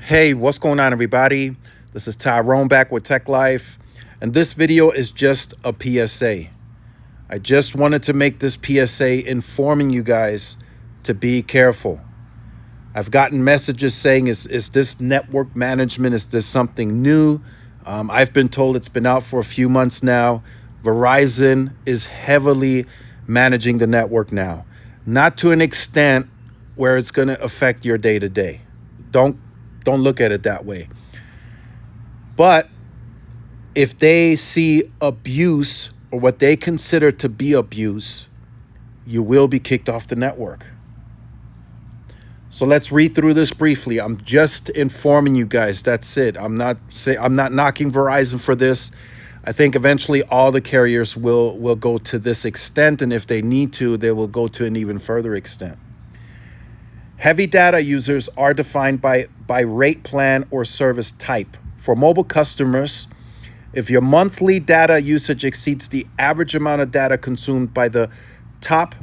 Hey, what's going on, everybody? This is Tyrone back with Tech Life, and this video is just a PSA. I just wanted to make this PSA informing you guys to be careful. I've gotten messages saying, is this network management? Is this something new? I've been told it's been out for a few months now. Verizon is heavily managing the network now, not to an extent where it's going to affect your day-to-day. Don't look at it that way. But if they see abuse or what they consider to be abuse, you will be kicked off the network. So let's read through this briefly. I'm just informing you guys. That's it. I'm not knocking Verizon for this. I think eventually all the carriers will go to this extent, and if they need to, they will go to an even further extent. Heavy data users are defined by rate plan or service type. For mobile customers, if your monthly data usage exceeds the average amount of data consumed by the top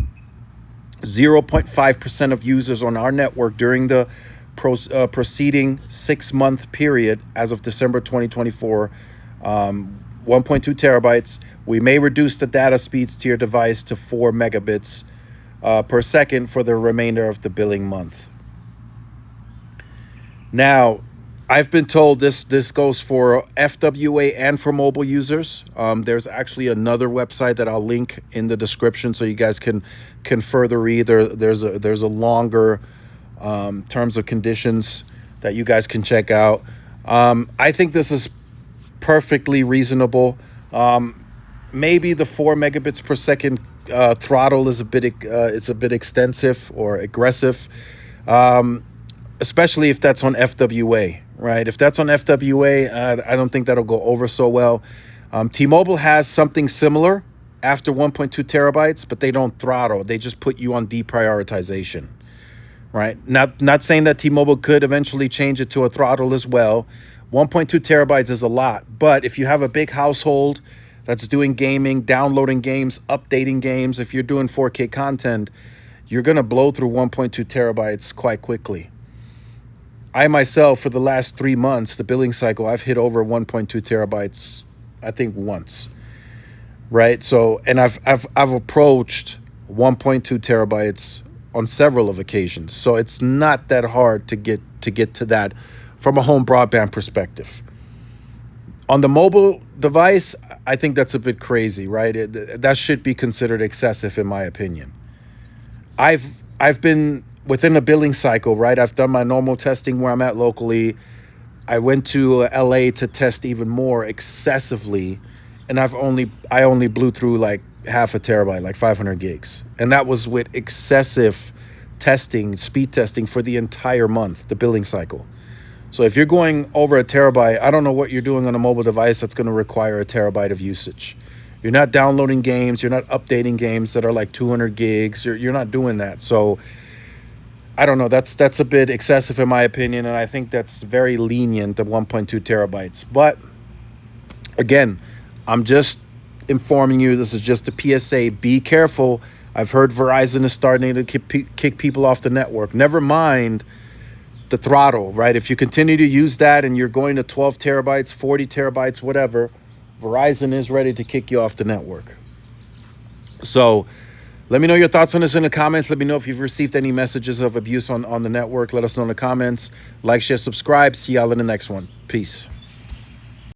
0.5% of users on our network during the preceding 6-month period as of December 2024, 1.2 terabytes, we may reduce the data speeds to your device to 4 megabits per second for the remainder of the billing month. Now, I've been told this goes for FWA and for mobile users. There's actually another website that I'll link in the description so you guys can further read. There's a longer terms of conditions that you guys can check out. I think this is perfectly reasonable. Maybe the 4 megabits per second throttle is a bit extensive or aggressive, especially if that's on FWA, right? If that's on FWA, I don't think that'll go over so well. T-Mobile has something similar after 1.2 terabytes, but they don't throttle. They just put you on deprioritization, right? Not saying that T-Mobile could eventually change it to a throttle as well. 1.2 terabytes is a lot, but if you have a big household that's doing gaming, downloading games, updating games, if you're doing 4K content, you're going to blow through 1.2 terabytes quite quickly. I myself, for the last 3 months, the billing cycle, I've hit over 1.2 terabytes, I think once, right? So, and I've approached 1.2 terabytes on several of occasions. So it's not that hard to get to that from a home broadband perspective. On the mobile device, I think that's a bit crazy, right? That should be considered excessive, in my opinion. I've been within a billing cycle, right? I've done my normal testing where I'm at locally. I went to LA to test even more excessively, and I only blew through like half a terabyte, like 500 gigs. And that was with excessive testing, speed testing for the entire month, the billing cycle. So if you're going over a terabyte, I don't know what you're doing on a mobile device that's going to require a terabyte of usage. You're not downloading games. You're not updating games that are like 200 gigs. You're not doing that. So I don't know. That's a bit excessive in my opinion, and I think that's very lenient at 1.2 terabytes. But again, I'm just informing you. This is just a PSA. Be careful. I've heard Verizon is starting to kick people off the network. Never mind the throttle, right? If you continue to use that and you're going to 12 terabytes, 40 terabytes, whatever, Verizon is ready to kick you off the network. So let me know your thoughts on this in the comments. Let me know if you've received any messages of abuse on the network. Let us know in the comments. Like, share, subscribe. See y'all in the next one. Peace.